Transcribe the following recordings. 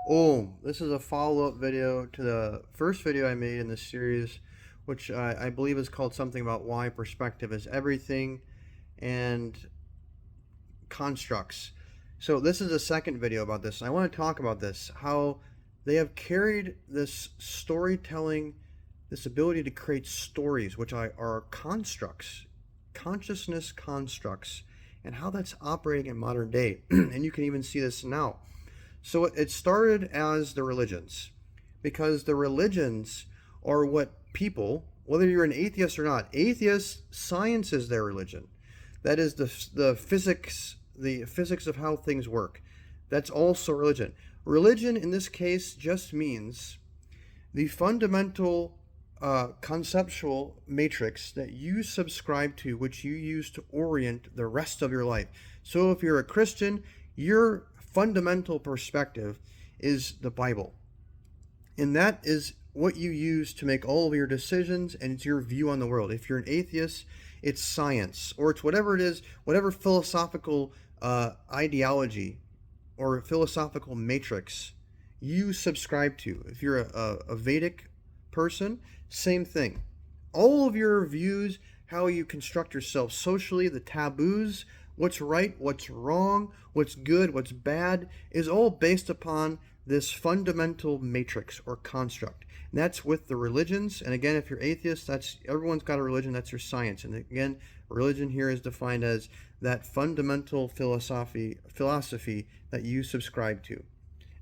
Oh, this is a follow-up video to the first video I made in this series, which I believe is called something about why perspective is everything and constructs. So this is a second video about this. I want to talk about this, how they have carried this storytelling, this ability to create stories, which are constructs, consciousness constructs, and how that's operating in modern day. And you can even see this now. So it started as the religions, because the religions are what people, whether you're an atheist or not, atheists, science is their religion. That is the physics of how things work. That's also religion. Religion in this case just means the fundamental conceptual matrix that you subscribe to, which you use to orient the rest of your life. So if you're a Christian, your fundamental perspective is the Bible. And that is what you use to make all of your decisions, and it's your view on the world. If you're an atheist, it's science, or it's whatever it is, whatever philosophical ideology or philosophical matrix you subscribe to. If you're a Vedic person, same thing. All of your views, how you construct yourself socially, the taboos, what's right, what's wrong, what's good, what's bad, is all based upon this fundamental matrix or construct. And that's with the religions. And again, if you're atheist, that's everyone's got a religion, that's your science. And again, religion here is defined as that fundamental philosophy that you subscribe to.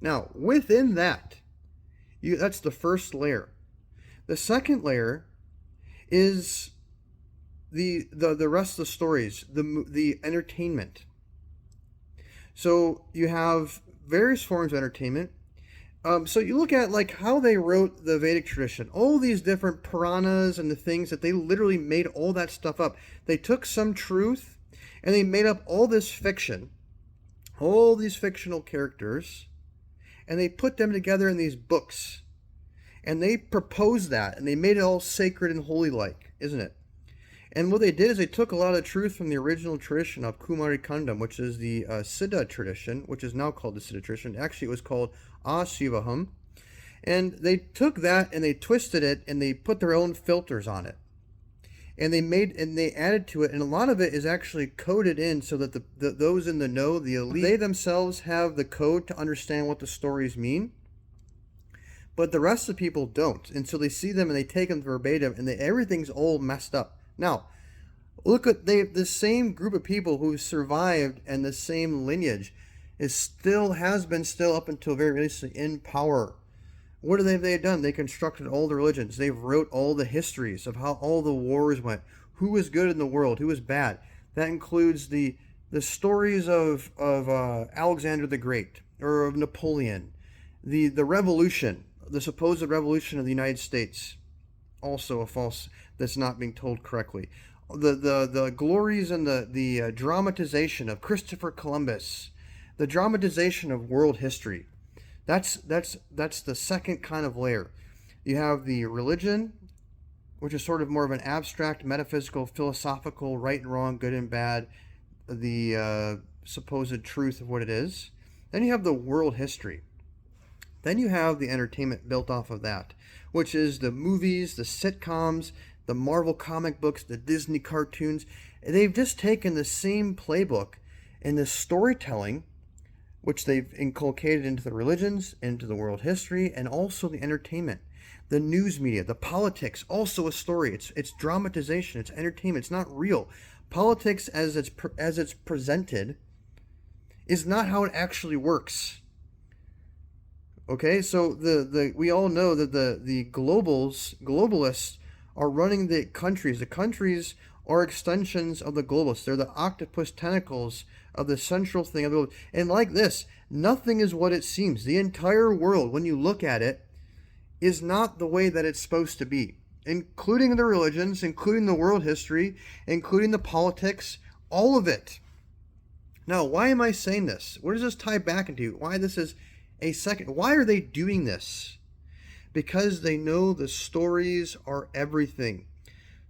Now, within that, that's the first layer. The second layer is the rest of the stories, the entertainment. So you have various forms of entertainment. So you look at like how they wrote the Vedic tradition, all these different Puranas and the things that they literally made all that stuff up. They took some truth and they made up all this fiction, all these fictional characters, and they put them together in these books. And they proposed that, and they made it all sacred and holy-like, isn't it? And what they did is they took a lot of truth from the original tradition of Kumari Kandam, which is the Siddha tradition, which is now called the Siddha tradition. Actually, it was called Asivaham. And they took that and they twisted it and they put their own filters on it. And they added to it, and a lot of it is actually coded in so that those in the know, the elite, they themselves have the code to understand what the stories mean. But the rest of the people don't. And so they see them and they take them verbatim, and everything's all messed up. Now, look at the same group of people who survived and the same lineage has been up until very recently in power. What have they done? They constructed all the religions. They've wrote all the histories of how all the wars went. Who was good in the world? Who was bad? That includes the stories of Alexander the Great or of Napoleon, the revolution, the supposed revolution of the United States. Also a false, that's not being told correctly. The glories and the dramatization of Christopher Columbus, the dramatization of world history. That's the second kind of layer. You have the religion, which is sort of more of an abstract, metaphysical, philosophical, right and wrong, good and bad, the supposed truth of what it is. Then you have the world history. Then you have the entertainment built off of that, which is the movies, the sitcoms, the Marvel comic books, the Disney cartoons. They've just taken the same playbook and the storytelling, which they've inculcated into the religions, into the world history, and also the entertainment. The news media, the politics, also a story. It's dramatization, it's entertainment, it's not real. Politics as it's presented is not how it actually works. Okay, so we all know that the globalists are running the countries. The countries are extensions of the globalists. They're the octopus tentacles of the central thing of the world. And like this, nothing is what it seems. The entire world, when you look at it, is not the way that it's supposed to be, including the religions, including the world history, including the politics, all of it. Now, why am I saying this? What does this tie back into? Why this is why are they doing this? Because they know the stories are everything.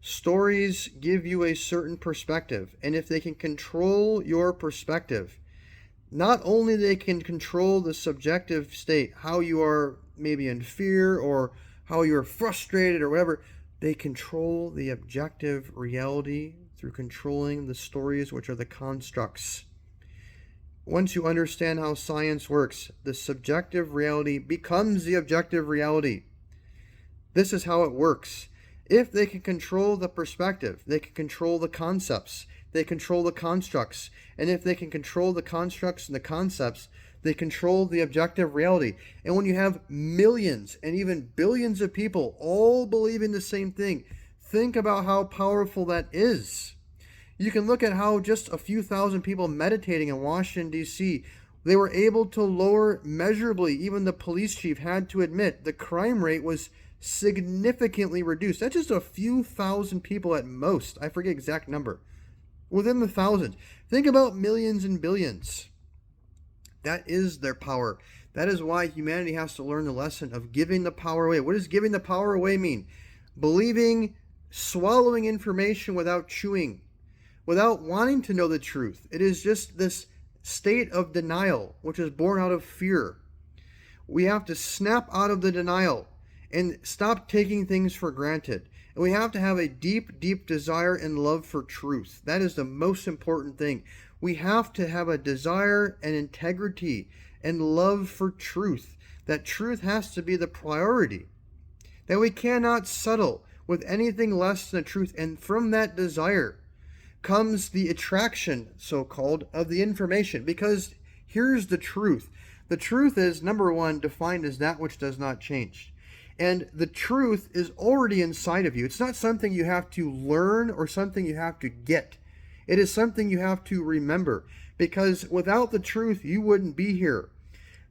Stories give you a certain perspective, and if they can control your perspective, Not only they can control the subjective state, how you are maybe in fear or how you're frustrated or whatever, they control the objective reality through controlling the stories, which are the constructs. Once you understand how science works, the subjective reality becomes the objective reality. This is how it works. If they can control the perspective, they can control the concepts, they control the constructs. And if they can control the constructs and the concepts, they control the objective reality. And when you have millions and even billions of people all believing the same thing, think about how powerful that is. You can look at how just a few thousand people meditating in Washington, D.C., they were able to lower measurably, even the police chief had to admit, the crime rate was significantly reduced. That's just a few thousand people at most. I forget exact number. Within the thousands. Think about millions and billions. That is their power. That is why humanity has to learn the lesson of giving the power away. What does giving the power away mean? Believing, swallowing information without chewing, without wanting to know the truth. It is just this state of denial, which is born out of fear. We have to snap out of the denial and stop taking things for granted. And we have to have a deep, deep desire and love for truth. That is the most important thing. We have to have a desire and integrity and love for truth. That truth has to be the priority. That we cannot settle with anything less than the truth. And from that desire comes the attraction, so-called, of the information. Because here's the truth. The truth is, number one, defined as that which does not change. And the truth is already inside of you. It's not something you have to learn or something you have to get. It is something you have to remember. Because without the truth, you wouldn't be here.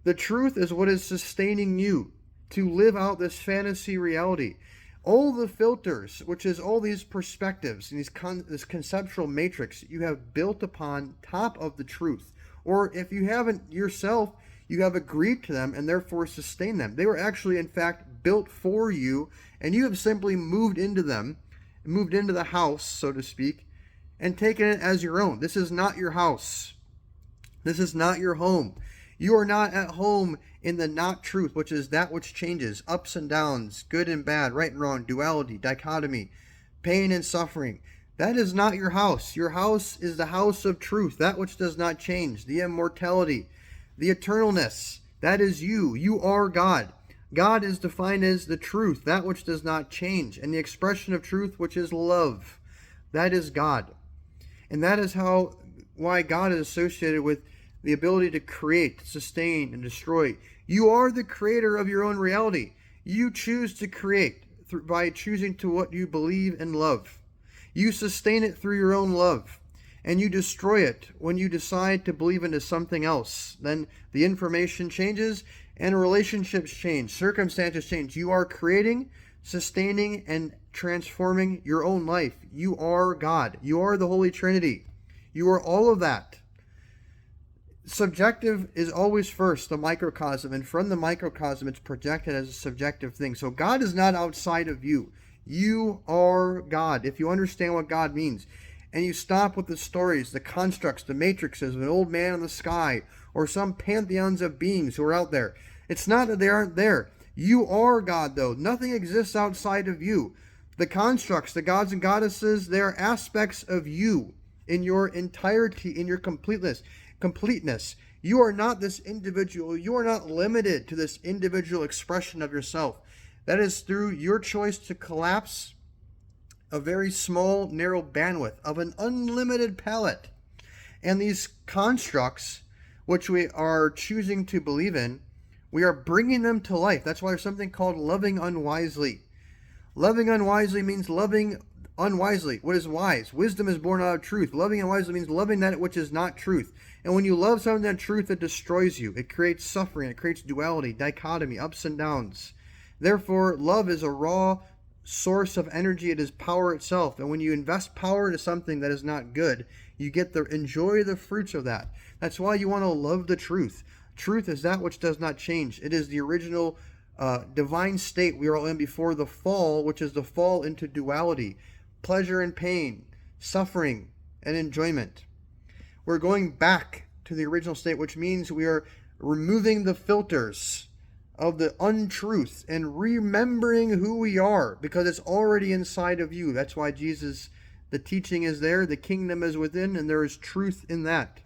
The truth is what is sustaining you to live out this fantasy reality. All the filters, which is all these perspectives and this conceptual matrix you have built upon top of the truth. Or if you haven't yourself, you have agreed to them and therefore sustain them. They were actually, in fact, built for you, and you have simply moved into them, moved into the house, so to speak, and taken it as your own. This is not your house. This is not your home. You are not at home in the not truth, which is that which changes, ups and downs, good and bad, right and wrong, duality, dichotomy, pain and suffering. That is not your house. Your house is the house of truth, that which does not change, the immortality, the eternalness. That is you. You are God. God is defined as the truth, that which does not change, and the expression of truth, which is love. That is God. And that is why God is associated with the ability to create, sustain, and destroy. You are the creator of your own reality. You choose to create by choosing to what you believe and love. You sustain it through your own love. And you destroy it when you decide to believe into something else. Then the information changes and relationships change, circumstances change. You are creating, sustaining, and transforming your own life. You are God. You are the Holy Trinity. You are all of that. Subjective is always first, the microcosm, and from the microcosm it's projected as a subjective thing. So God is not outside of you. You are God. If you understand what God means, and you stop with the stories, the constructs, the matrices of an old man in the sky, or some pantheons of beings who are out there. It's not that they aren't there. You are God, though. Nothing exists outside of you. The constructs, the gods and goddesses, they are aspects of you in your entirety, in your completeness. You are not this individual. You are not limited to this individual expression of yourself. That is through your choice to collapse a very small, narrow bandwidth of an unlimited palette. And these constructs, which we are choosing to believe in, we are bringing them to life. That's why there's something called loving unwisely. Loving unwisely means loving unwisely. What is wise? Wisdom is born out of truth. Loving unwisely means loving that which is not truth. And when you love something that truth, it destroys you. It creates suffering. It creates duality, dichotomy, ups and downs. Therefore, love is a raw source of energy. It is power itself. And when you invest power into something that is not good, you get to enjoy the fruits of that. That's why you want to love the truth. Truth is that which does not change. It is the original divine state we are all in before the fall, which is the fall into duality, pleasure and pain, suffering and enjoyment. We're going back to the original state, which means we are removing the filters of the untruth and remembering who we are, because it's already inside of you. That's why Jesus, the teaching is there, the kingdom is within, and there is truth in that.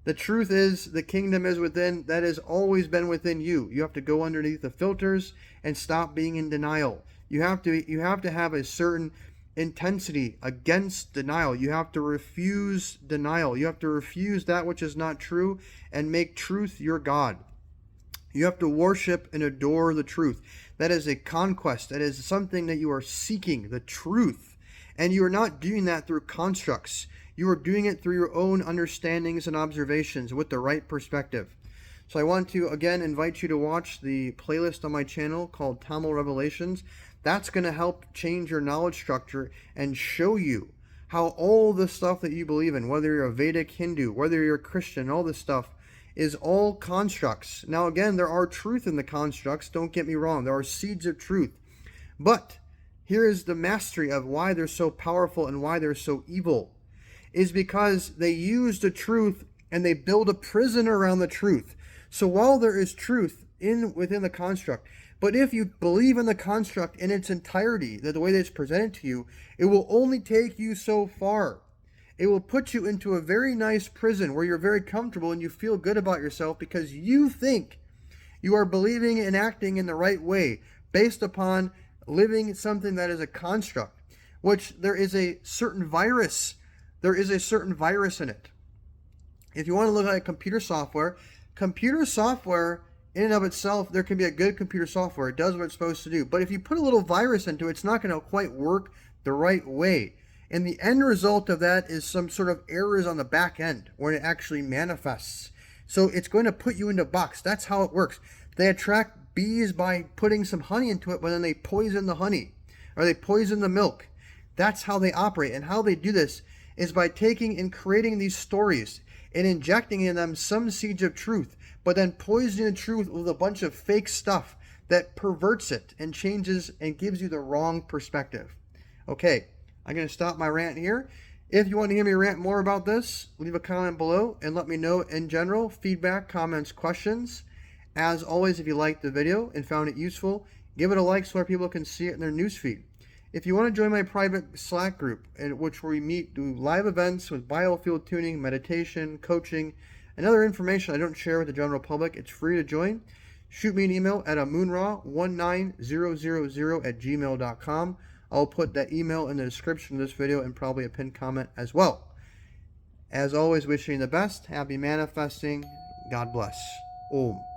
The truth is, the kingdom is within. That has always been within you. You have to go underneath the filters and stop being in denial. You have to have a certain intensity against denial. You have to refuse denial. You have to refuse that which is not true and make truth your God. You have to worship and adore the truth. That is a conquest. That is something that you are seeking, the truth. And you are not doing that through constructs. You are doing it through your own understandings and observations with the right perspective. So I want to, again, invite you to watch the playlist on my channel called Tamil Revelations. That's going to help change your knowledge structure and show you how all the stuff that you believe in, whether you're a Vedic Hindu, whether you're a Christian, all this stuff, is all constructs. Now, again, there are truth in the constructs. Don't get me wrong. There are seeds of truth. But here is the mastery of why they're so powerful and why they're so evil. Is because they use the truth and they build a prison around the truth. So while there is truth within the construct, but if you believe in the construct in its entirety, the way that it's presented to you, it will only take you so far. It will put you into a very nice prison where you're very comfortable and you feel good about yourself because you think you are believing and acting in the right way based upon living something that is a construct, which there is a certain virus. There is a certain virus in it. If you want to look at computer software in and of itself, there can be a good computer software. It does what it's supposed to do. But if you put a little virus into it, it's not going to quite work the right way. And the end result of that is some sort of errors on the back end when it actually manifests. So it's going to put you into a box. That's how it works. They attract bees by putting some honey into it, but then they poison the honey or they poison the milk. That's how they operate. And how they do this is by taking and creating these stories and injecting in them some seeds of truth, but then poisoning the truth with a bunch of fake stuff that perverts it and changes and gives you the wrong perspective. Okay, I'm going to stop my rant here. If you want to hear me rant more about this, leave a comment below and let me know in general, feedback, comments, questions. As always, if you liked the video and found it useful, give it a like so other people can see it in their newsfeed. If you want to join my private Slack group, in which we meet, do live events with biofield tuning, meditation, coaching, and other information I don't share with the general public, it's free to join. Shoot me an email at amunra19000@gmail.com. I'll put that email in the description of this video and probably a pinned comment as well. As always, wishing you the best. Happy manifesting. God bless. Om.